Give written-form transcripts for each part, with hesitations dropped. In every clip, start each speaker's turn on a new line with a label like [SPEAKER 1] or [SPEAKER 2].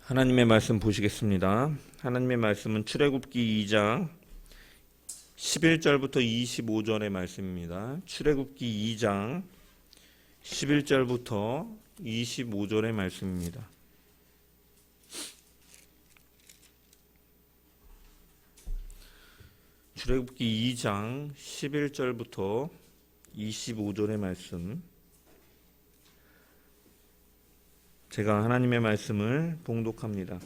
[SPEAKER 1] 하나님의 말씀 보시겠습니다. 하나님의 말씀은 출애굽기 2장 11절부터 25절의 말씀입니다. 출애굽기 2장 11절부터 25절의 말씀입니다. 출애굽기 2장 11절부터 25절의 말씀, 제가 하나님의 말씀을 봉독합니다.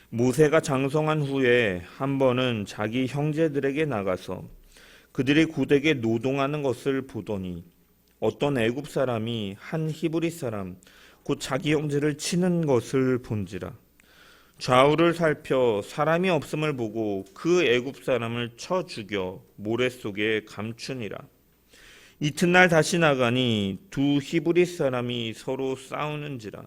[SPEAKER 1] 모세가 장성한 후에 한 번은 자기 형제들에게 나가서 그들이 고되게 노동하는 것을 보더니 어떤 애굽 사람이 한 히브리 사람 곧 자기 형제를 치는 것을 본지라. 좌우를 살펴 사람이 없음을 보고 그 애굽 사람을 쳐 죽여 모래 속에 감추니라. 이튿날 다시 나가니 두 히브리 사람이 서로 싸우는지라.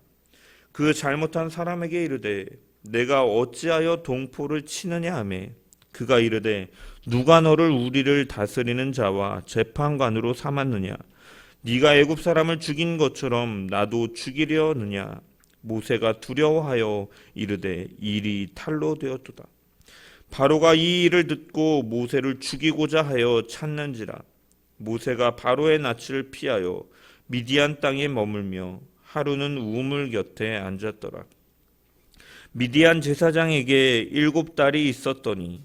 [SPEAKER 1] 그 잘못한 사람에게 이르되 내가 어찌하여 동포를 치느냐 하매 그가 이르되 누가 너를 우리를 다스리는 자와 재판관으로 삼았느냐. 네가 애굽 사람을 죽인 것처럼 나도 죽이려느냐. 모세가 두려워하여 이르되 일이 탈로 되었도다. 바로가 이 일을 듣고 모세를 죽이고자 하여 찾는지라. 모세가 바로의 낯을 피하여 미디안 땅에 머물며 하루는 우물 곁에 앉았더라. 미디안 제사장에게 7딸이 있었더니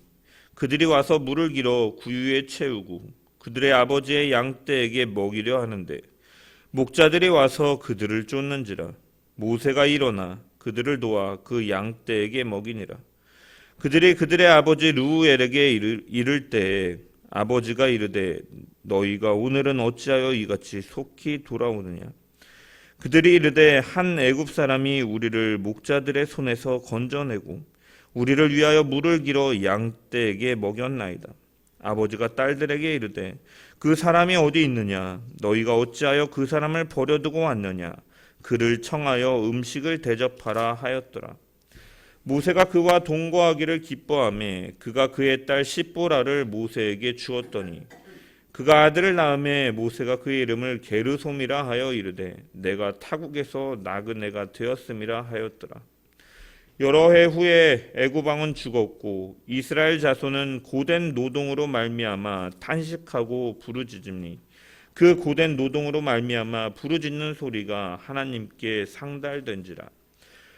[SPEAKER 1] 그들이 와서 물을 길어 구유에 채우고 그들의 아버지의 양떼에게 먹이려 하는데 목자들이 와서 그들을 쫓는지라. 모세가 일어나 그들을 도와 그 양떼에게 먹이니라. 그들이 그들의 아버지 르우엘에게 이를 때에 아버지가 이르되 너희가 오늘은 어찌하여 이같이 속히 돌아오느냐. 그들이 이르되 한 애굽 사람이 우리를 목자들의 손에서 건져내고 우리를 위하여 물을 길어 양떼에게 먹였나이다. 아버지가 딸들에게 이르되 그 사람이 어디 있느냐. 너희가 어찌하여 그 사람을 버려두고 왔느냐. 그를 청하여 음식을 대접하라 하였더라. 모세가 그와 동거하기를 기뻐하며 그가 그의 딸 시보라를 모세에게 주었더니 그가 아들을 낳음에 모세가 그의 이름을 게르솜이라 하여 이르되 내가 타국에서 낳은 애가 되었음이라 하였더라. 여러 해 후에 애굽 왕은 죽었고 이스라엘 자손은 고된 노동으로 말미암아 탄식하고 부르짖으니 그 고된 노동으로 말미암아 부르짖는 소리가 하나님께 상달된지라.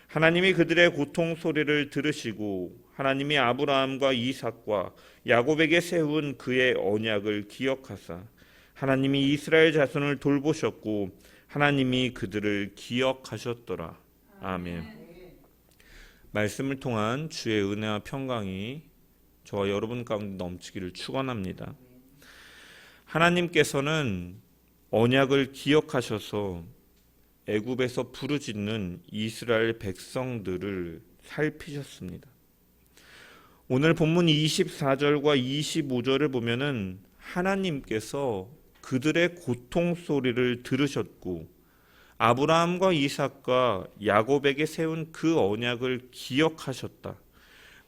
[SPEAKER 1] 하나님이 그들의 고통 소리를 들으시고 하나님이 아브라함과 이삭과 야곱에게 세운 그의 언약을 기억하사 하나님이 이스라엘 자손을 돌보셨고 하나님이 그들을 기억하셨더라. 아멘. 말씀을 통한 주의 은혜와 평강이 저와 여러분 가운데 넘치기를 축원합니다. 하나님께서는 언약을 기억하셔서 애굽에서 부르짖는 이스라엘 백성들을 살피셨습니다. 오늘 본문 24절과 25절을 보면은 하나님께서 그들의 고통 소리를 들으셨고 아브라함과 이삭과 야곱에게 세운 그 언약을 기억하셨다.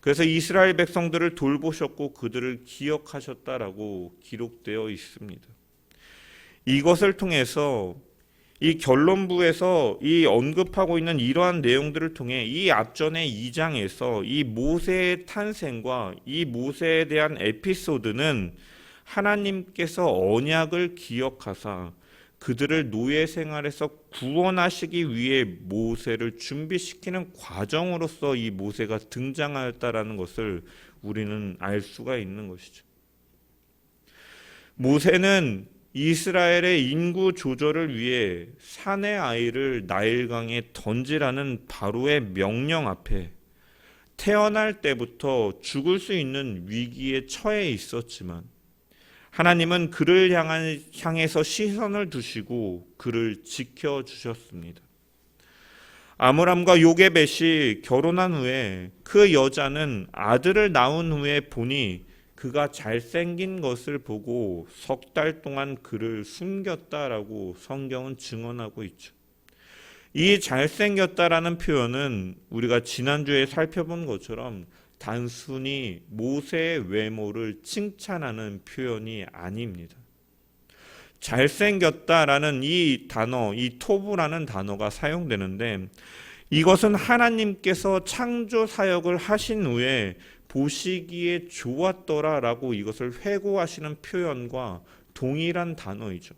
[SPEAKER 1] 그래서 이스라엘 백성들을 돌보셨고 그들을 기억하셨다라고 기록되어 있습니다. 이것을 통해서 이 결론부에서 이 언급하고 있는 이러한 내용들을 통해 이 앞전의 2장에서 이 모세의 탄생과 이 모세에 대한 에피소드는 하나님께서 언약을 기억하사 그들을 노예 생활에서 구원하시기 위해 모세를 준비시키는 과정으로서 이 모세가 등장하였다라는 것을 우리는 알 수가 있는 것이죠. 모세는 이스라엘의 인구 조절을 위해 사내 아이를 나일강에 던지라는 바로의 명령 앞에 태어날 때부터 죽을 수 있는 위기에 처해 있었지만 하나님은 그를 향해서 시선을 두시고 그를 지켜주셨습니다. 아므람과 요게벳이 결혼한 후에 그 여자는 아들을 낳은 후에 보니 그가 잘생긴 것을 보고 석 달 동안 그를 숨겼다라고 성경은 증언하고 있죠. 이 잘생겼다라는 표현은 우리가 지난주에 살펴본 것처럼 단순히 모세의 외모를 칭찬하는 표현이 아닙니다. 잘생겼다라는 이 단어, 이 토브라는 단어가 사용되는데 이것은 하나님께서 창조 사역을 하신 후에 보시기에 좋았더라라고 이것을 회고하시는 표현과 동일한 단어이죠.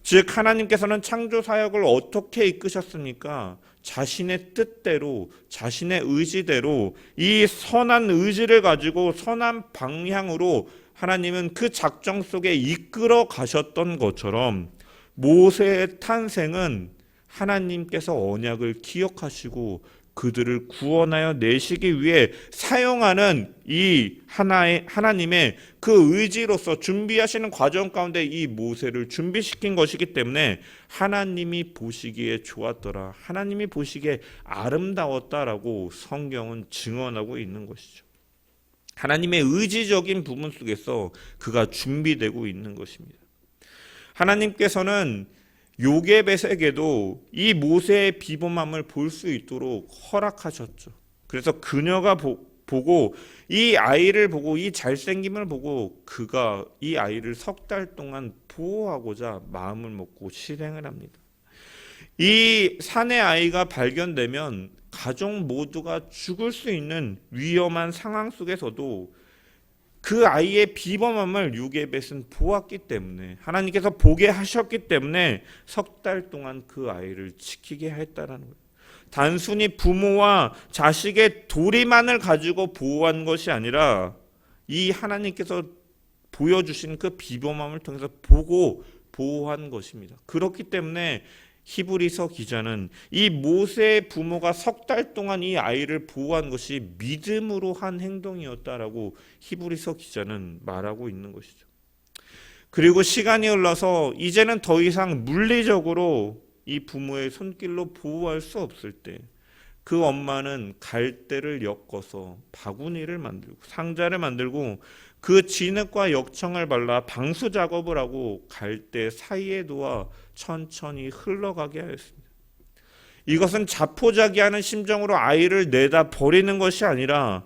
[SPEAKER 1] 즉 하나님께서는 창조 사역을 어떻게 이끄셨습니까? 자신의 뜻대로, 자신의 의지대로 이 선한 의지를 가지고 선한 방향으로 하나님은 그 작정 속에 이끌어 가셨던 것처럼 모세의 탄생은 하나님께서 언약을 기억하시고 그들을 구원하여 내시기 위해 사용하는 이 하나님의 그 의지로서 준비하시는 과정 가운데 이 모세를 준비시킨 것이기 때문에 하나님이 보시기에 좋았더라, 하나님이 보시기에 아름다웠다라고 성경은 증언하고 있는 것이죠. 하나님의 의지적인 부분 속에서 그가 준비되고 있는 것입니다. 하나님께서는 요게벳에게도 이 모세의 비범함을 볼 수 있도록 허락하셨죠. 그래서 그녀가 보고 이 아이를 보고 이 잘생김을 보고 그가 이 아이를 3달 동안 보호하고자 마음을 먹고 실행을 합니다. 이 사내 아이가 발견되면 가족 모두가 죽을 수 있는 위험한 상황 속에서도 그 아이의 비범함을 요게벳은 보았기 때문에, 하나님께서 보게 하셨기 때문에 3달 동안 그 아이를 지키게 했다라는 거예요. 단순히 부모와 자식의 도리만을 가지고 보호한 것이 아니라 이 하나님께서 보여주신 그 비범함을 통해서 보고 보호한 것입니다. 그렇기 때문에 히브리서 기자는 이 모세의 부모가 3달 동안 이 아이를 보호한 것이 믿음으로 한 행동이었다라고 히브리서 기자는 말하고 있는 것이죠. 그리고 시간이 흘러서 이제는 더 이상 물리적으로 이 부모의 손길로 보호할 수 없을 때 그 엄마는 갈대를 엮어서 바구니를 만들고 상자를 만들고 그 진흙과 역청을 발라 방수 작업을 하고 갈대 사이에 놓아 천천히 흘러가게 하였습니다. 이것은 자포자기하는 심정으로 아이를 내다 버리는 것이 아니라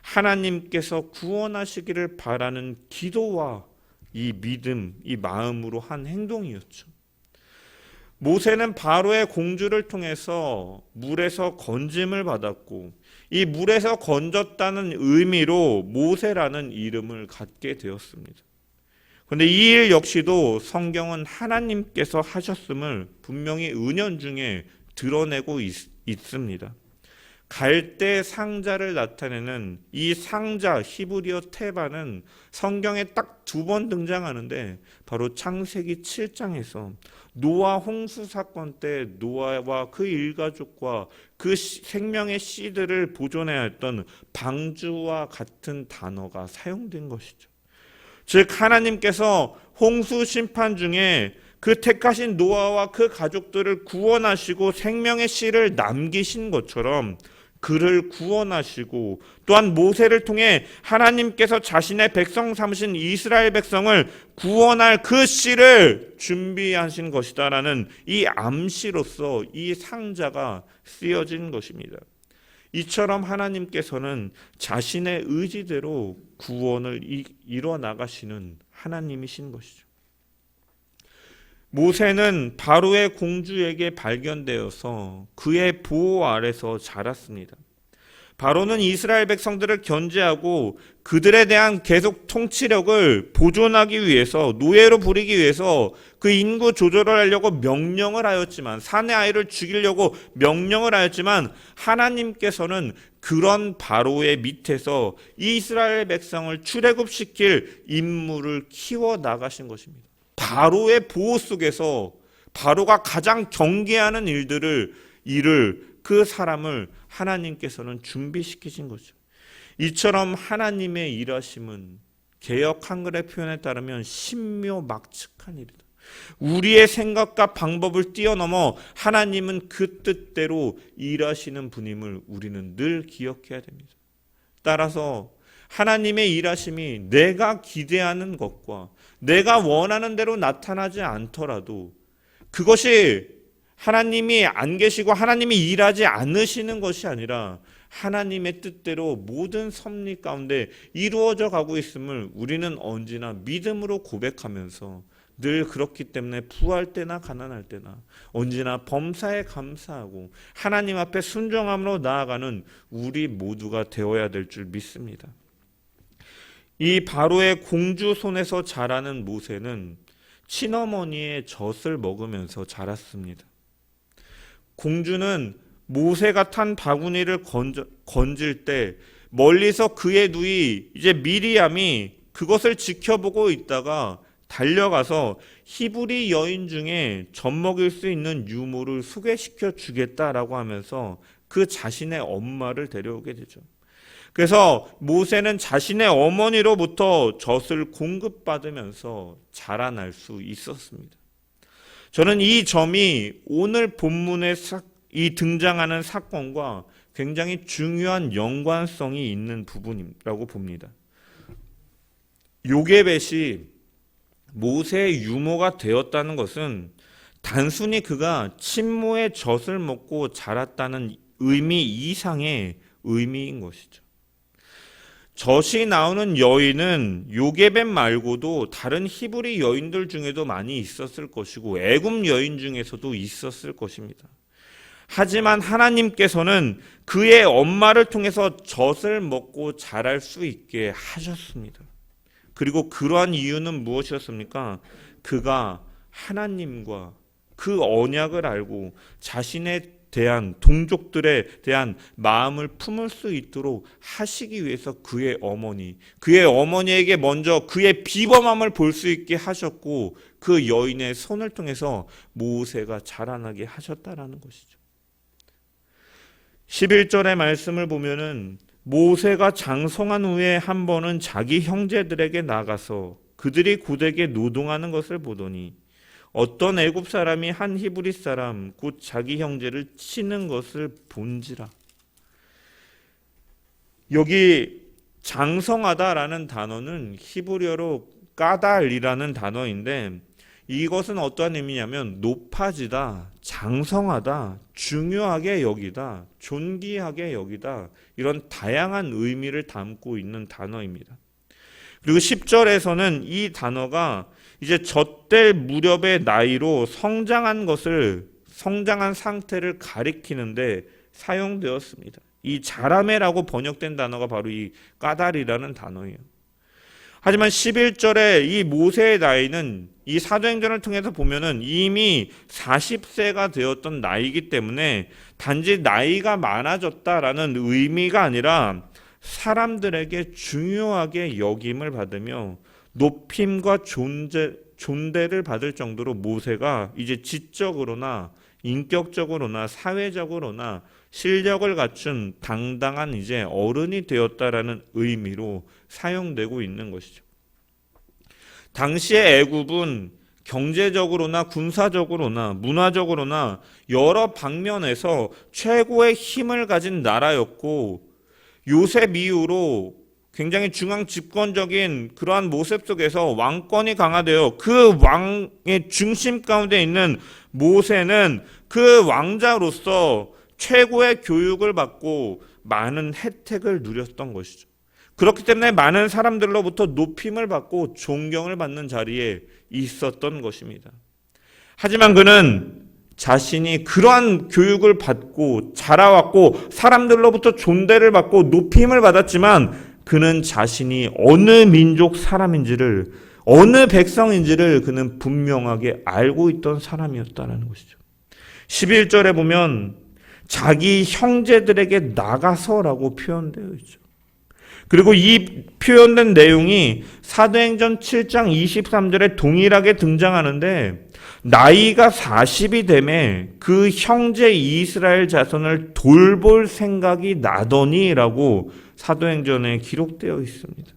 [SPEAKER 1] 하나님께서 구원하시기를 바라는 기도와 이 믿음, 이 마음으로 한 행동이었죠. 모세는 바로의 공주를 통해서 물에서 건짐을 받았고 이 물에서 건졌다는 의미로 모세라는 이름을 갖게 되었습니다. 그런데 이 일 역시도 성경은 하나님께서 하셨음을 분명히 은연중에 드러내고 있습니다. 갈대 상자를 나타내는 이 상자 히브리어 테바는 성경에 딱 2번 등장하는데 바로 창세기 7장에서 노아 홍수 사건 때 노아와 그 일가족과 그 생명의 씨들을 보존해야 했던 방주와 같은 단어가 사용된 것이죠. 즉 하나님께서 홍수 심판 중에 그 택하신 노아와 그 가족들을 구원하시고 생명의 씨를 남기신 것처럼 그를 구원하시고 또한 모세를 통해 하나님께서 자신의 백성 삼으신 이스라엘 백성을 구원할 그 씨를 준비하신 것이다라는 이 암시로서 이 상자가 쓰여진 것입니다. 이처럼 하나님께서는 자신의 의지대로 구원을 이뤄 나가시는 하나님이신 것이죠. 모세는 바로의 공주에게 발견되어서 그의 보호 아래서 자랐습니다. 바로는 이스라엘 백성들을 견제하고 그들에 대한 계속 통치력을 보존하기 위해서, 노예로 부리기 위해서 그 인구 조절을 하려고 명령을 하였지만, 사내 아이를 죽이려고 명령을 하였지만 하나님께서는 그런 바로의 밑에서 이스라엘 백성을 출애굽시킬 인물을 키워 나가신 것입니다. 바로의 보호 속에서 바로가 가장 경계하는 일을 그 사람을 하나님께서는 준비시키신 거죠. 이처럼 하나님의 일하심은 개역 한글의 표현에 따르면 신묘막측한 일이다. 우리의 생각과 방법을 뛰어넘어 하나님은 그 뜻대로 일하시는 분임을 우리는 늘 기억해야 됩니다. 따라서 하나님의 일하심이 내가 기대하는 것과 내가 원하는 대로 나타나지 않더라도 그것이 하나님이 안 계시고 하나님이 일하지 않으시는 것이 아니라 하나님의 뜻대로 모든 섭리 가운데 이루어져 가고 있음을 우리는 언제나 믿음으로 고백하면서 늘 그렇기 때문에 부할 때나 가난할 때나 언제나 범사에 감사하고 하나님 앞에 순종함으로 나아가는 우리 모두가 되어야 될 줄 믿습니다. 이 바로의 공주 손에서 자라는 모세는 친어머니의 젖을 먹으면서 자랐습니다. 공주는 모세가 탄 바구니를 건질 때 멀리서 그의 누이 이제 미리암이 그것을 지켜보고 있다가 달려가서 히브리 여인 중에 젖 먹일 수 있는 유모를 소개시켜 주겠다라고 하면서 그 자신의 엄마를 데려오게 되죠. 그래서 모세는 자신의 어머니로부터 젖을 공급받으면서 자라날 수 있었습니다. 저는 이 점이 오늘 본문에 이 등장하는 사건과 굉장히 중요한 연관성이 있는 부분이라고 봅니다. 요게벳이 모세의 유모가 되었다는 것은 단순히 그가 친모의 젖을 먹고 자랐다는 의미 이상의 의미인 것이죠. 젖이 나오는 여인은 요게벳 말고도 다른 히브리 여인들 중에도 많이 있었을 것이고 애굽 여인 중에서도 있었을 것입니다. 하지만 하나님께서는 그의 엄마를 통해서 젖을 먹고 자랄 수 있게 하셨습니다. 그리고 그러한 이유는 무엇이었습니까? 그가 하나님과 그 언약을 알고 자신에 대한 동족들에 대한 마음을 품을 수 있도록 하시기 위해서 그의 어머니에게 먼저 그의 비범함을 볼 수 있게 하셨고 그 여인의 손을 통해서 모세가 자라나게 하셨다라는 것이죠. 11절의 말씀을 보면은 모세가 장성한 후에 한 번은 자기 형제들에게 나가서 그들이 고되게 노동하는 것을 보더니 어떤 애굽 사람이 한 히브리 사람 곧 자기 형제를 치는 것을 본지라. 여기 장성하다라는 단어는 히브리어로 까달이라는 단어인데 이것은 어떠한 의미냐면 높아지다, 장성하다, 중요하게 여기다, 존귀하게 여기다 이런 다양한 의미를 담고 있는 단어입니다. 그리고 10절에서는 이 단어가 이제 젖될 무렵의 나이로 성장한 상태를 가리키는데 사용되었습니다. 이 자라매라고 번역된 단어가 바로 이 까달이라는 단어예요. 하지만 11절에 이 모세의 나이는 이 사도행전을 통해서 보면은 이미 40세가 되었던 나이이기 때문에 단지 나이가 많아졌다라는 의미가 아니라 사람들에게 중요하게 여김을 받으며 높임과 존대를 받을 정도로 모세가 이제 지적으로나 인격적으로나 사회적으로나 실력을 갖춘 당당한 이제 어른이 되었다라는 의미로 사용되고 있는 것이죠. 당시의 애굽은 경제적으로나 군사적으로나 문화적으로나 여러 방면에서 최고의 힘을 가진 나라였고 요셉 이후로 굉장히 중앙 집권적인 그러한 모습 속에서 왕권이 강화되어 그 왕의 중심 가운데 있는 모세는 그 왕자로서 최고의 교육을 받고 많은 혜택을 누렸던 것이죠. 그렇기 때문에 많은 사람들로부터 높임을 받고 존경을 받는 자리에 있었던 것입니다. 하지만 그는 자신이 그러한 교육을 받고 자라왔고 사람들로부터 존대를 받고 높임을 받았지만 그는 자신이 어느 민족 사람인지를 어느 백성인지를 그는 분명하게 알고 있던 사람이었다는 것이죠. 11절에 보면 자기 형제들에게 나가서라고 표현되어 있죠. 그리고 이 표현된 내용이 사도행전 7장 23절에 동일하게 등장하는데 나이가 40이 되매 그 형제 이스라엘 자손을 돌볼 생각이 나더니라고 사도행전에 기록되어 있습니다.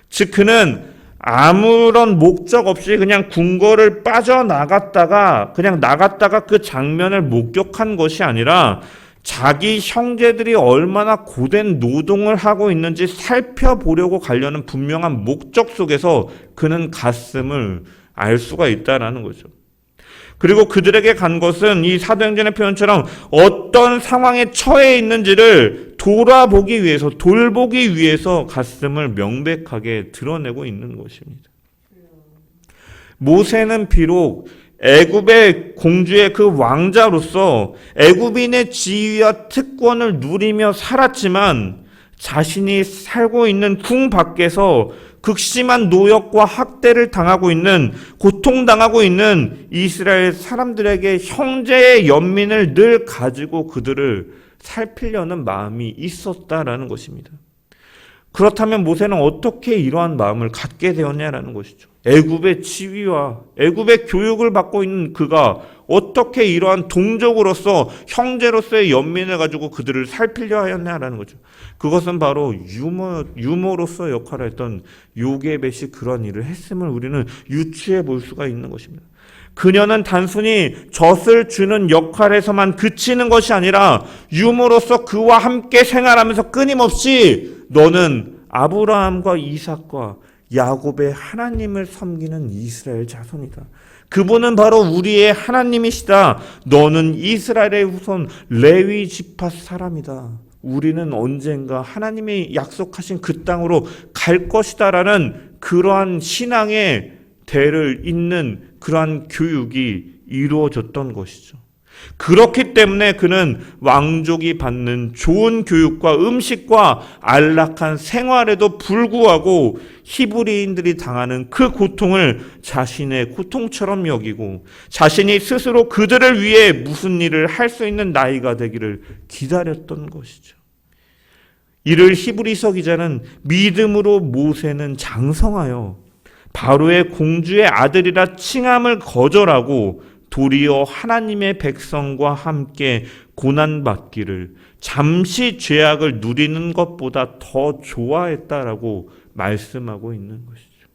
[SPEAKER 1] 즉 그는 아무런 목적 없이 그냥 궁궐을 빠져나갔다가 그 장면을 목격한 것이 아니라 자기 형제들이 얼마나 고된 노동을 하고 있는지 살펴보려고 가려는 분명한 목적 속에서 그는 갔음을 알 수가 있다라는 거죠. 그리고 그들에게 간 것은 이 사도행전의 표현처럼 어떤 상황에 처해 있는지를 돌아보기 위해서, 돌보기 위해서 갔음을 명백하게 드러내고 있는 것입니다. 모세는 비록 애굽의 공주의 그 왕자로서 애굽인의 지위와 특권을 누리며 살았지만 자신이 살고 있는 궁 밖에서 극심한 노역과 학대를 당하고 있는, 고통당하고 있는 이스라엘 사람들에게 형제의 연민을 늘 가지고 그들을 살피려는 마음이 있었다라는 것입니다. 그렇다면 모세는 어떻게 이러한 마음을 갖게 되었냐라는 것이죠. 애굽의 지위와 애굽의 교육을 받고 있는 그가 어떻게 이러한 동족으로서 형제로서의 연민을 가지고 그들을 살피려 하였냐라는 거죠. 그것은 바로 유모로서 역할을 했던 요게벳이 그런 일을 했음을 우리는 유추해 볼 수가 있는 것입니다. 그녀는 단순히 젖을 주는 역할에서만 그치는 것이 아니라 유모로서 그와 함께 생활하면서 끊임없이 너는 아브라함과 이삭과 야곱의 하나님을 섬기는 이스라엘 자손이다. 그분은 바로 우리의 하나님이시다. 너는 이스라엘의 후손 레위 지파 사람이다. 우리는 언젠가 하나님이 약속하신 그 땅으로 갈 것이다라는 그러한 신앙의 대를 잇는 그러한 교육이 이루어졌던 것이죠. 그렇기 때문에 그는 왕족이 받는 좋은 교육과 음식과 안락한 생활에도 불구하고 히브리인들이 당하는 그 고통을 자신의 고통처럼 여기고 자신이 스스로 그들을 위해 무슨 일을 할 수 있는 나이가 되기를 기다렸던 것이죠. 이를 히브리서 기자는 믿음으로 모세는 장성하여 바로의 공주의 아들이라 칭함을 거절하고 도리어 하나님의 백성과 함께 고난받기를 잠시 죄악을 누리는 것보다 더 좋아했다라고 말씀하고 있는 것이죠.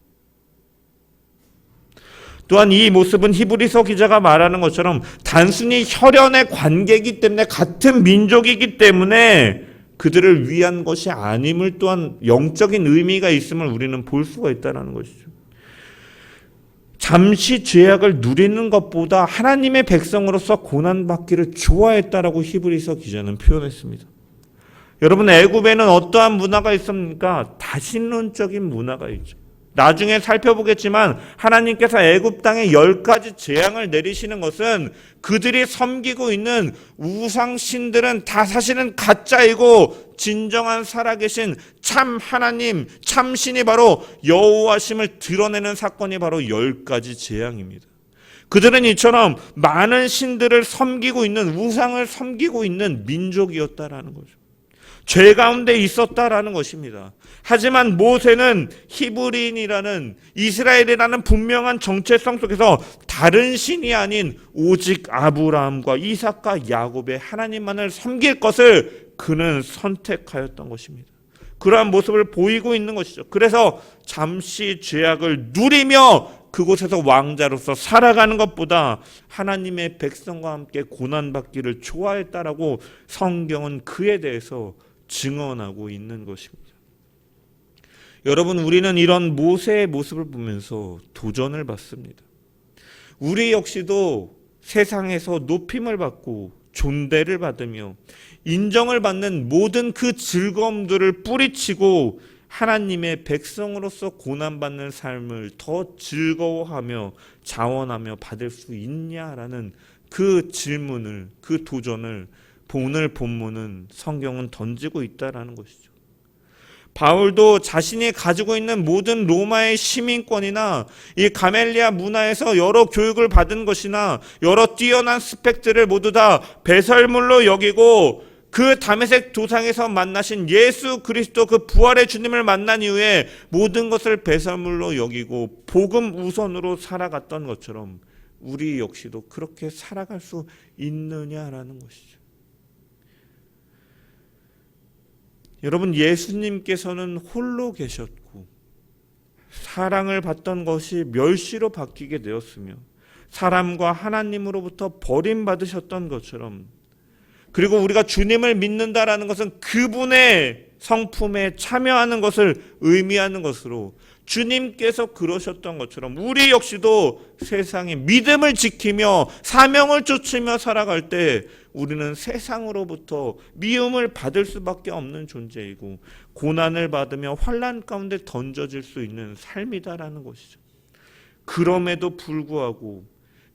[SPEAKER 1] 또한 이 모습은 히브리서 기자가 말하는 것처럼 단순히 혈연의 관계이기 때문에 같은 민족이기 때문에 그들을 위한 것이 아님을 또한 영적인 의미가 있음을 우리는 볼 수가 있다는 것이죠. 잠시 죄악을 누리는 것보다 하나님의 백성으로서 고난받기를 좋아했다라고 히브리서 기자는 표현했습니다. 여러분, 애굽에는 어떠한 문화가 있습니까? 다신론적인 문화가 있죠. 나중에 살펴보겠지만 하나님께서 애굽 땅에 10가지 재앙을 내리시는 것은 그들이 섬기고 있는 우상신들은 다 사실은 가짜이고 진정한 살아계신 참 하나님, 참신이 바로 여호와심을 드러내는 사건이 바로 10가지 재앙입니다. 그들은 이처럼 많은 신들을 섬기고 있는, 우상을 섬기고 있는 민족이었다라는 거죠. 죄 가운데 있었다라는 것입니다. 하지만 모세는 히브리인이라는, 이스라엘이라는 분명한 정체성 속에서 다른 신이 아닌 오직 아브라함과 이삭과 야곱의 하나님만을 섬길 것을 그는 선택하였던 것입니다. 그러한 모습을 보이고 있는 것이죠. 그래서 잠시 죄악을 누리며 그곳에서 왕자로서 살아가는 것보다 하나님의 백성과 함께 고난받기를 좋아했다라고 성경은 그에 대해서 증언하고 있는 것입니다. 여러분, 우리는 이런 모세의 모습을 보면서 도전을 받습니다. 우리 역시도 세상에서 높임을 받고 존대를 받으며 인정을 받는 모든 그 즐거움들을 뿌리치고 하나님의 백성으로서 고난받는 삶을 더 즐거워하며 자원하며 받을 수 있냐라는 그 질문을, 그 도전을 오늘 본문은 성경은 던지고 있다라는 것이죠. 바울도 자신이 가지고 있는 모든 로마의 시민권이나 이 가멜리아 문화에서 여러 교육을 받은 것이나 여러 뛰어난 스펙들을 모두 다 배설물로 여기고 그 다메섹 도상에서 만나신 예수 그리스도 그 부활의 주님을 만난 이후에 모든 것을 배설물로 여기고 복음 우선으로 살아갔던 것처럼 우리 역시도 그렇게 살아갈 수 있느냐라는 것이죠. 여러분, 예수님께서는 홀로 계셨고 사랑을 받던 것이 멸시로 바뀌게 되었으며 사람과 하나님으로부터 버림받으셨던 것처럼, 그리고 우리가 주님을 믿는다라는 것은 그분의 성품에 참여하는 것을 의미하는 것으로 주님께서 그러셨던 것처럼 우리 역시도 세상에 믿음을 지키며 사명을 쫓으며 살아갈 때 우리는 세상으로부터 미움을 받을 수밖에 없는 존재이고 고난을 받으며 환난 가운데 던져질 수 있는 삶이다라는 것이죠. 그럼에도 불구하고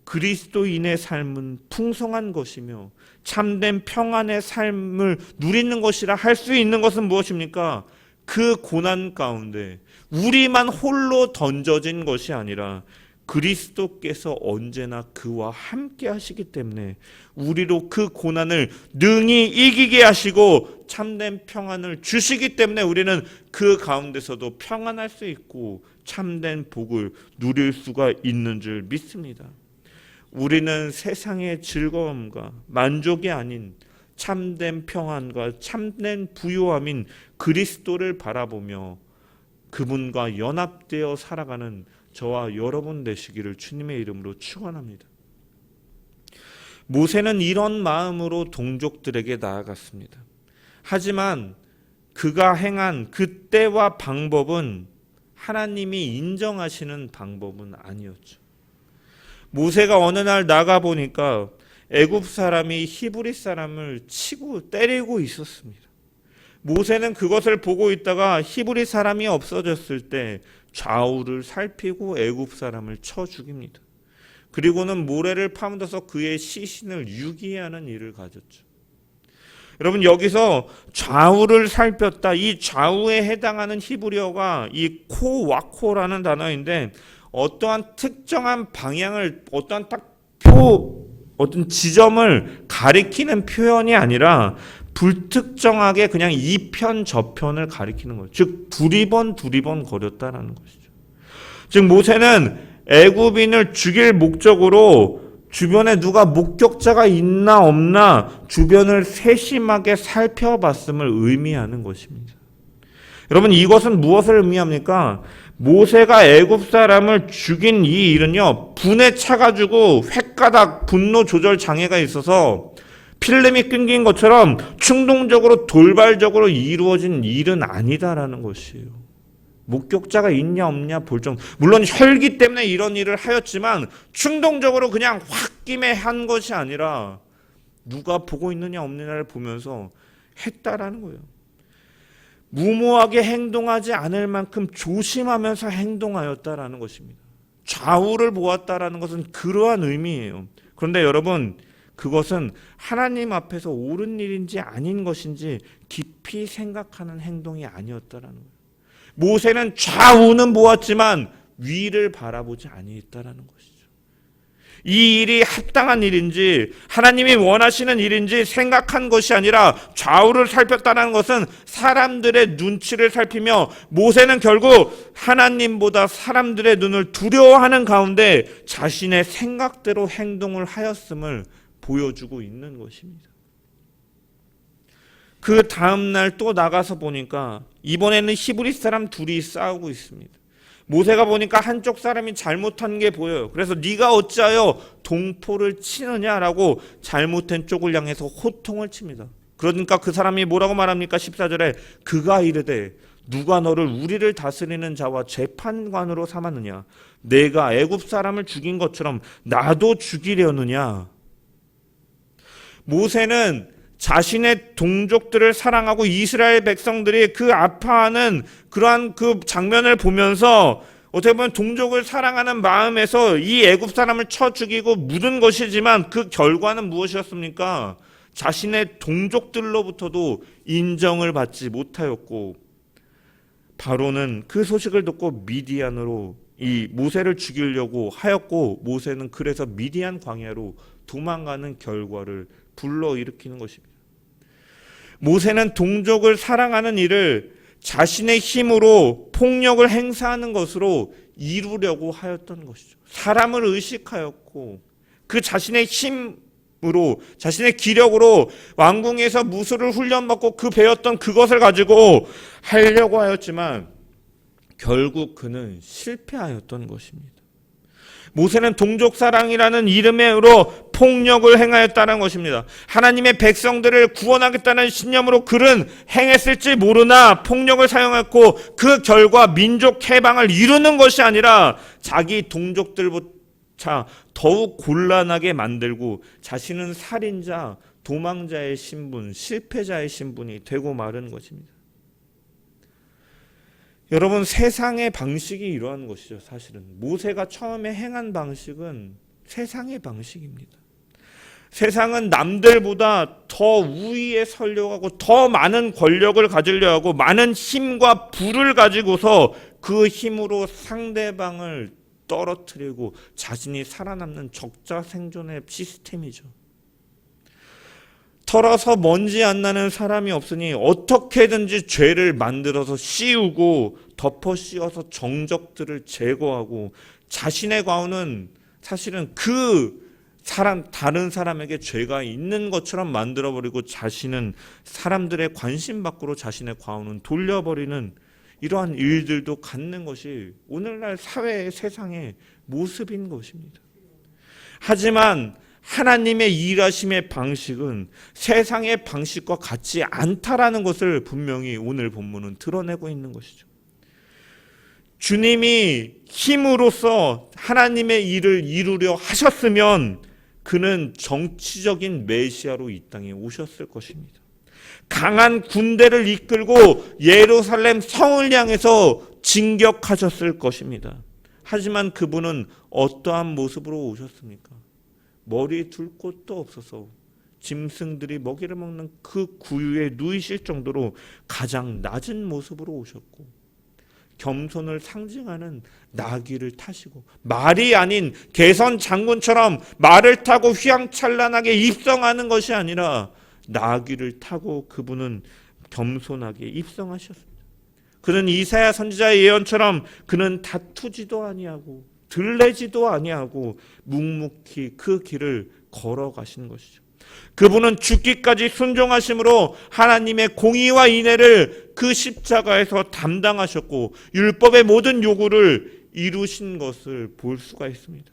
[SPEAKER 1] 그리스도인의 삶은 풍성한 것이며 참된 평안의 삶을 누리는 것이라 할 수 있는 것은 무엇입니까? 그 고난 가운데 우리만 홀로 던져진 것이 아니라 그리스도께서 언제나 그와 함께 하시기 때문에 우리로 그 고난을 능히 이기게 하시고 참된 평안을 주시기 때문에 우리는 그 가운데서도 평안할 수 있고 참된 복을 누릴 수가 있는 줄 믿습니다. 우리는 세상의 즐거움과 만족이 아닌 참된 평안과 참된 부요함인 그리스도를 바라보며 그분과 연합되어 살아가는 저와 여러분 되시기를 주님의 이름으로 축원합니다. 모세는 이런 마음으로 동족들에게 나아갔습니다. 하지만 그가 행한 그 때와 방법은 하나님이 인정하시는 방법은 아니었죠. 모세가 어느 날 나가보니까 애굽 사람이 히브리 사람을 치고 때리고 있었습니다. 모세는 그것을 보고 있다가 히브리 사람이 없어졌을 때 좌우를 살피고 애굽 사람을 쳐 죽입니다. 그리고는 모래를 파묻어서 그의 시신을 유기하는 일을 가졌죠. 여러분, 여기서 좌우를 살폈다. 이 좌우에 해당하는 히브리어가 이 코와코라는 단어인데 어떠한 특정한 방향을 어떤 지점을 가리키는 표현이 아니라 불특정하게 그냥 이편 저편을 가리키는 거예요. 즉 두리번 거렸다라는 것이죠. 즉 모세는 애굽인을 죽일 목적으로 주변에 누가 목격자가 있나 없나 주변을 세심하게 살펴봤음을 의미하는 것입니다. 여러분, 이것은 무엇을 의미합니까? 모세가 애굽 사람을 죽인 이 일은요, 분에 차가지고 횟가닥 분노 조절 장애가 있어서 필름이 끊긴 것처럼 충동적으로 돌발적으로 이루어진 일은 아니다라는 것이에요. 목격자가 있냐 없냐 볼 정도. 물론 혈기 때문에 이런 일을 하였지만 충동적으로 그냥 홧김에 한 것이 아니라 누가 보고 있느냐 없느냐를 보면서 했다라는 거예요. 무모하게 행동하지 않을 만큼 조심하면서 행동하였다라는 것입니다. 좌우를 보았다라는 것은 그러한 의미예요. 그런데 여러분, 그것은 하나님 앞에서 옳은 일인지 아닌 것인지 깊이 생각하는 행동이 아니었다라는 거예요. 모세는 좌우는 보았지만 위를 바라보지 아니했다라는 것이죠. 이 일이 합당한 일인지 하나님이 원하시는 일인지 생각한 것이 아니라 좌우를 살폈다는 것은 사람들의 눈치를 살피며 모세는 결국 하나님보다 사람들의 눈을 두려워하는 가운데 자신의 생각대로 행동을 하였음을 보여주고 있는 것입니다. 그 다음날 또 나가서 보니까 이번에는 히브리 사람 둘이 싸우고 있습니다. 모세가 보니까 한쪽 사람이 잘못한 게 보여요. 그래서 네가 어찌하여 동포를 치느냐라고 잘못된 쪽을 향해서 호통을 칩니다. 그러니까 그 사람이 뭐라고 말합니까? 14절에 그가 이르되 누가 너를 우리를 다스리는 자와 재판관으로 삼았느냐? 내가 애굽 사람을 죽인 것처럼 나도 죽이려느냐? 모세는 자신의 동족들을 사랑하고 이스라엘 백성들이 그 아파하는 그러한 그 장면을 보면서 어떻게 보면 동족을 사랑하는 마음에서 이 애굽 사람을 쳐 죽이고 묻은 것이지만 그 결과는 무엇이었습니까? 자신의 동족들로부터도 인정을 받지 못하였고 바로는 그 소식을 듣고 미디안으로 이 모세를 죽이려고 하였고 모세는 그래서 미디안 광야로 도망가는 결과를 불러일으키는 것입니다. 모세는 동족을 사랑하는 일을 자신의 힘으로 폭력을 행사하는 것으로 이루려고 하였던 것이죠. 사람을 의식하였고 그 자신의 힘으로 자신의 기력으로 왕궁에서 무술을 훈련받고 그 배웠던 그것을 가지고 하려고 하였지만 결국 그는 실패하였던 것입니다. 모세는 동족사랑이라는 이름으로 폭력을 행하였다는 것입니다. 하나님의 백성들을 구원하겠다는 신념으로 그는 행했을지 모르나 폭력을 사용했고 그 결과 민족 해방을 이루는 것이 아니라 자기 동족들보다 더욱 곤란하게 만들고 자신은 살인자, 도망자의 신분, 실패자의 신분이 되고 마는 것입니다. 여러분, 세상의 방식이 이러한 것이죠. 사실은 모세가 처음에 행한 방식은 세상의 방식입니다. 세상은 남들보다 더 우위에 서려고 하고 더 많은 권력을 가지려 하고 많은 힘과 부를 가지고서 그 힘으로 상대방을 떨어뜨리고 자신이 살아남는 적자생존의 시스템이죠. 털어서 먼지 안 나는 사람이 없으니 어떻게든지 죄를 만들어서 씌우고 덮어 씌워서 정적들을 제거하고 자신의 과오는 사실은 그 사람, 다른 사람에게 죄가 있는 것처럼 만들어버리고 자신은 사람들의 관심 밖으로 자신의 과오는 돌려버리는 이러한 일들도 갖는 것이 오늘날 사회의 세상의 모습인 것입니다. 하지만 하나님의 일하심의 방식은 세상의 방식과 같지 않다라는 것을 분명히 오늘 본문은 드러내고 있는 것이죠. 주님이 힘으로써 하나님의 일을 이루려 하셨으면 그는 정치적인 메시아로 이 땅에 오셨을 것입니다. 강한 군대를 이끌고 예루살렘 성을 향해서 진격하셨을 것입니다. 하지만 그분은 어떠한 모습으로 오셨습니까? 머리 둘 곳도 없어서 짐승들이 먹이를 먹는 그 구유에 누이실 정도로 가장 낮은 모습으로 오셨고, 겸손을 상징하는 나귀를 타시고 말이 아닌 개선 장군처럼 말을 타고 휘황찬란하게 입성하는 것이 아니라 나귀를 타고 그분은 겸손하게 입성하셨습니다. 그는 이사야 선지자의 예언처럼 그는 다투지도 아니하고 들레지도 아니하고 묵묵히 그 길을 걸어가신 것이죠. 그분은 죽기까지 순종하심으로 하나님의 공의와 인애를 그 십자가에서 담당하셨고 율법의 모든 요구를 이루신 것을 볼 수가 있습니다.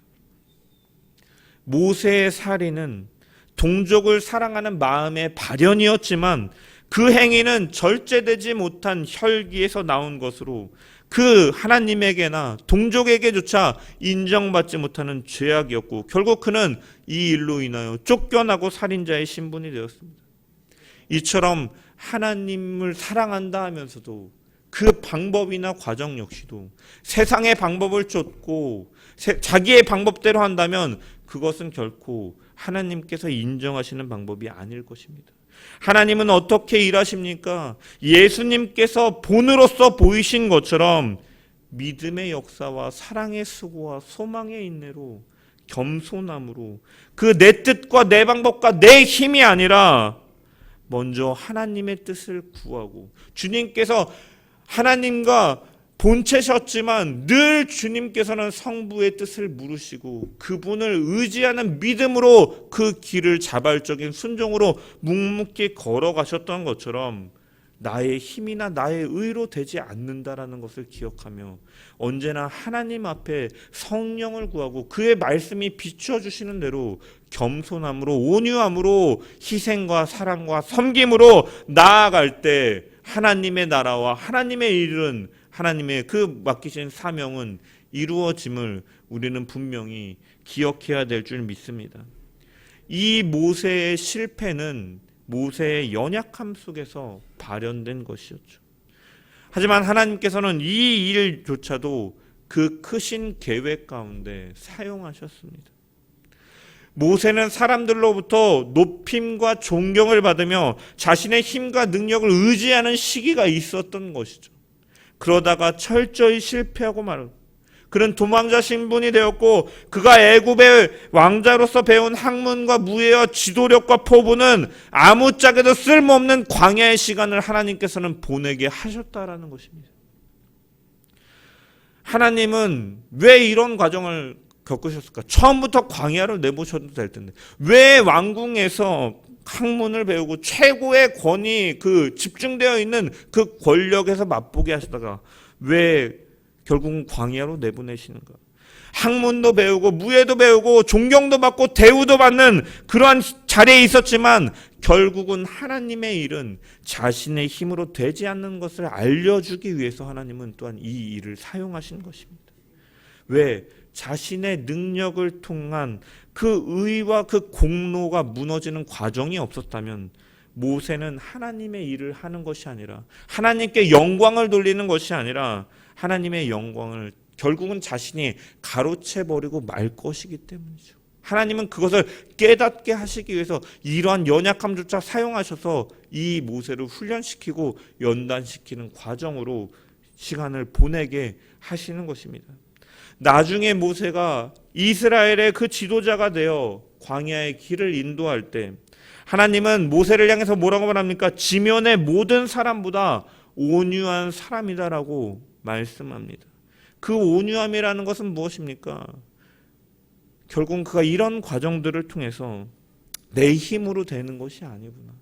[SPEAKER 1] 모세의 살인은 동족을 사랑하는 마음의 발현이었지만 그 행위는 절제되지 못한 혈기에서 나온 것으로 그 하나님에게나 동족에게조차 인정받지 못하는 죄악이었고 결국 그는 이 일로 인하여 쫓겨나고 살인자의 신분이 되었습니다. 이처럼 하나님을 사랑한다 하면서도 그 방법이나 과정 역시도 세상의 방법을 쫓고 자기의 방법대로 한다면 그것은 결코 하나님께서 인정하시는 방법이 아닐 것입니다. 하나님은 어떻게 일하십니까? 예수님께서 본으로서 보이신 것처럼 믿음의 역사와 사랑의 수고와 소망의 인내로 겸손함으로 그 내 뜻과 내 방법과 내 힘이 아니라 먼저 하나님의 뜻을 구하고 주님께서 하나님과 본체셨지만 늘 주님께서는 성부의 뜻을 물으시고 그분을 의지하는 믿음으로 그 길을 자발적인 순종으로 묵묵히 걸어가셨던 것처럼 나의 힘이나 나의 의로 되지 않는다라는 것을 기억하며 언제나 하나님 앞에 성령을 구하고 그의 말씀이 비춰주시는 대로 겸손함으로 온유함으로 희생과 사랑과 섬김으로 나아갈 때 하나님의 나라와 하나님의 일은 하나님의 그 맡기신 사명은 이루어짐을 우리는 분명히 기억해야 될 줄 믿습니다. 이 모세의 실패는 모세의 연약함 속에서 발현된 것이었죠. 하지만 하나님께서는 이 일조차도 그 크신 계획 가운데 사용하셨습니다. 모세는 사람들로부터 높임과 존경을 받으며 자신의 힘과 능력을 의지하는 시기가 있었던 것이죠. 그러다가 철저히 실패하고 말고 그는 도망자 신분이 되었고 그가 애굽의 왕자로서 배운 학문과 무예와 지도력과 포부는 아무짝에도 쓸모없는 광야의 시간을 하나님께서는 보내게 하셨다라는 것입니다. 하나님은 왜 이런 과정을 겪으셨을까? 처음부터 광야를 내보셔도 될 텐데 왜 왕궁에서 학문을 배우고 최고의 권위 그 집중되어 있는 그 권력에서 맛보게 하시다가 왜 결국은 광야로 내보내시는가? 학문도 배우고 무예도 배우고 존경도 받고 대우도 받는 그러한 자리에 있었지만 결국은 하나님의 일은 자신의 힘으로 되지 않는 것을 알려주기 위해서 하나님은 또한 이 일을 사용하신 것입니다. 왜? 자신의 능력을 통한 그 의와 그 공로가 무너지는 과정이 없었다면 모세는 하나님의 일을 하는 것이 아니라, 하나님께 영광을 돌리는 것이 아니라 하나님의 영광을 결국은 자신이 가로채버리고 말 것이기 때문이죠. 하나님은 그것을 깨닫게 하시기 위해서 이러한 연약함조차 사용하셔서 이 모세를 훈련시키고 연단시키는 과정으로 시간을 보내게 하시는 것입니다. 나중에 모세가 이스라엘의 그 지도자가 되어 광야의 길을 인도할 때 하나님은 모세를 향해서 뭐라고 말합니까? 지면의 모든 사람보다 온유한 사람이다라고 말씀합니다. 그 온유함이라는 것은 무엇입니까? 결국은 그가 이런 과정들을 통해서 내 힘으로 되는 것이 아니구나,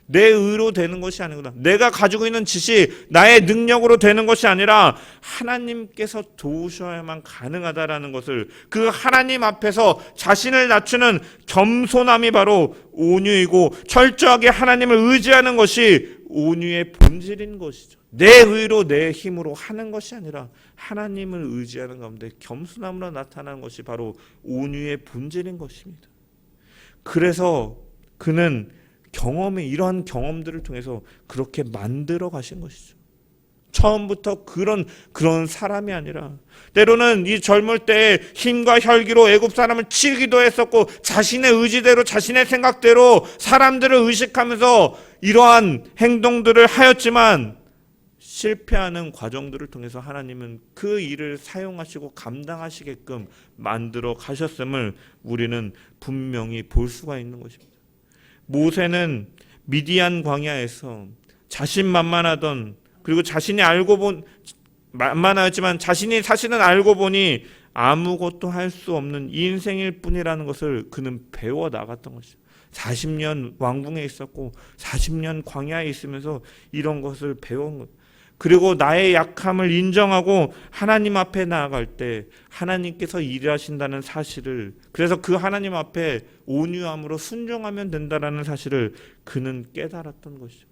[SPEAKER 1] 내 의로 되는 것이 아니구나, 내가 가지고 있는 지식, 나의 능력으로 되는 것이 아니라 하나님께서 도우셔야만 가능하다라는 것을, 그 하나님 앞에서 자신을 낮추는 겸손함이 바로 온유이고 철저하게 하나님을 의지하는 것이 온유의 본질인 것이죠. 내 의로 내 힘으로 하는 것이 아니라 하나님을 의지하는 가운데 겸손함으로 나타나는 것이 바로 온유의 본질인 것입니다. 그래서 그는 이러한 경험들을 통해서 그렇게 만들어 가신 것이죠. 처음부터 그런 사람이 아니라, 때로는 이 젊을 때에 힘과 혈기로 애굽 사람을 치기도 했었고, 자신의 의지대로 자신의 생각대로 사람들을 의식하면서 이러한 행동들을 하였지만 실패하는 과정들을 통해서 하나님은 그 일을 사용하시고 감당하시게끔 만들어 가셨음을 우리는 분명히 볼 수가 있는 것입니다. 모세는 미디안 광야에서 자신만만하던, 그리고 자신이 만만하였지만 자신이 사실은 알고 보니 아무것도 할 수 없는 인생일 뿐이라는 것을 그는 배워 나갔던 것이죠. 40년 왕궁에 있었고 40년 광야에 있으면서 이런 것을 배운 것. 그리고 나의 약함을 인정하고 하나님 앞에 나아갈 때 하나님께서 일하신다는 사실을, 그래서 그 하나님 앞에 온유함으로 순종하면 된다는 사실을 그는 깨달았던 것이죠.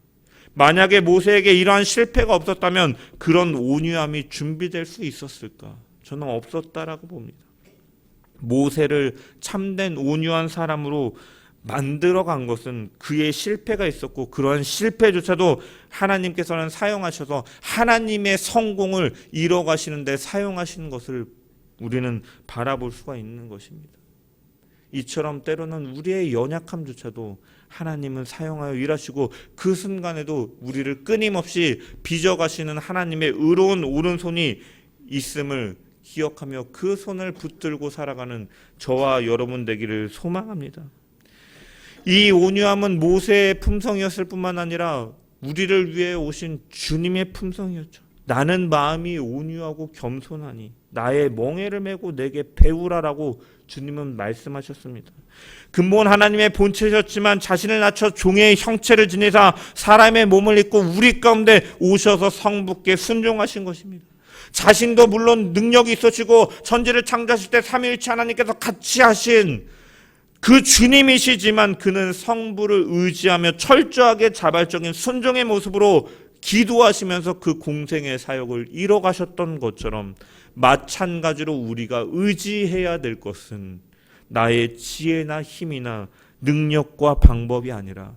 [SPEAKER 1] 만약에 모세에게 이러한 실패가 없었다면 그런 온유함이 준비될 수 있었을까? 저는 없었다라고 봅니다. 모세를 참된 온유한 사람으로 만들어간 것은 그의 실패가 있었고, 그러한 실패조차도 하나님께서는 사용하셔서 하나님의 성공을 이뤄가시는 데 사용하시는 것을 우리는 바라볼 수가 있는 것입니다. 이처럼 때로는 우리의 연약함조차도 하나님은 사용하여 일하시고, 그 순간에도 우리를 끊임없이 빚어가시는 하나님의 의로운 오른손이 있음을 기억하며 그 손을 붙들고 살아가는 저와 여러분 되기를 소망합니다. 이 온유함은 모세의 품성이었을 뿐만 아니라 우리를 위해 오신 주님의 품성이었죠. 나는 마음이 온유하고 겸손하니 나의 멍에를 메고 내게 배우라라고 주님은 말씀하셨습니다. 근본 하나님의 본체셨지만 자신을 낮춰 종의 형체를 지니사 사람의 몸을 입고 우리 가운데 오셔서 성부께 순종하신 것입니다. 자신도 물론 능력이 있으시고 천지를 창조하실 때 삼위일체 하나님께서 같이 하신 그 주님이시지만 그는 성부를 의지하며 철저하게 자발적인 순종의 모습으로 기도하시면서 그 공생의 사역을 이뤄가셨던 것처럼, 마찬가지로 우리가 의지해야 될 것은 나의 지혜나 힘이나 능력과 방법이 아니라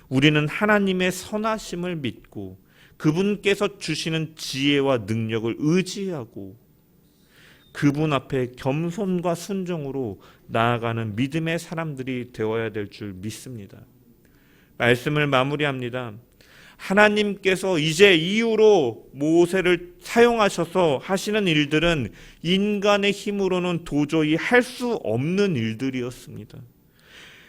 [SPEAKER 1] 우리는 하나님의 선하심을 믿고 그분께서 주시는 지혜와 능력을 의지하고 그분 앞에 겸손과 순종으로 나아가는 믿음의 사람들이 되어야 될 줄 믿습니다. 말씀을 마무리합니다. 하나님께서 이제 이후로 모세를 사용하셔서 하시는 일들은 인간의 힘으로는 도저히 할 수 없는 일들이었습니다.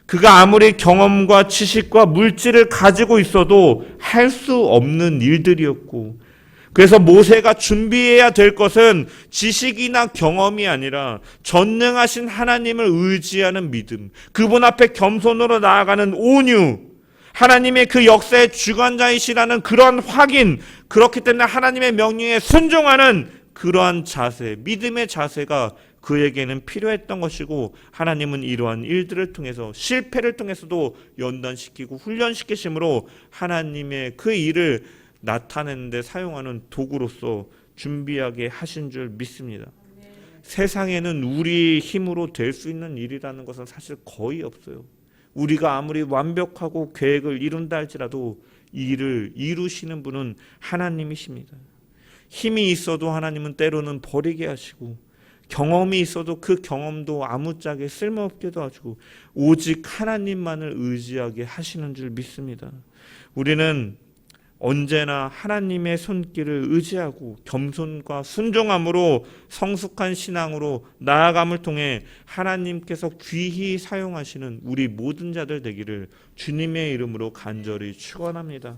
[SPEAKER 1] 그가 아무리 경험과 지식과 물질을 가지고 있어도 할 수 없는 일들이었고, 그래서 모세가 준비해야 될 것은 지식이나 경험이 아니라 전능하신 하나님을 의지하는 믿음, 그분 앞에 겸손으로 나아가는 온유, 하나님의 그 역사의 주관자이시라는 그러한 확인, 그렇기 때문에 하나님의 명령에 순종하는 그러한 자세, 믿음의 자세가 그에게는 필요했던 것이고, 하나님은 이러한 일들을 통해서 실패를 통해서도 연단시키고 훈련시키심으로 하나님의 그 일을 나타내는데 사용하는 도구로서 준비하게 하신 줄 믿습니다. 세상에는 우리 힘으로 될 수 있는 일이라는 것은 사실 거의 없어요. 우리가 아무리 완벽하고 계획을 이룬다 할지라도 이 일을 이루시는 분은 하나님이십니다. 힘이 있어도 하나님은 때로는 버리게 하시고, 경험이 있어도 그 경험도 아무짝에 쓸모없게도 하시고, 오직 하나님만을 의지하게 하시는 줄 믿습니다. 우리는 언제나 하나님의 손길을 의지하고 겸손과 순종함으로 성숙한 신앙으로 나아감을 통해 하나님께서 귀히 사용하시는 우리 모든 자들 되기를 주님의 이름으로 간절히 축원합니다.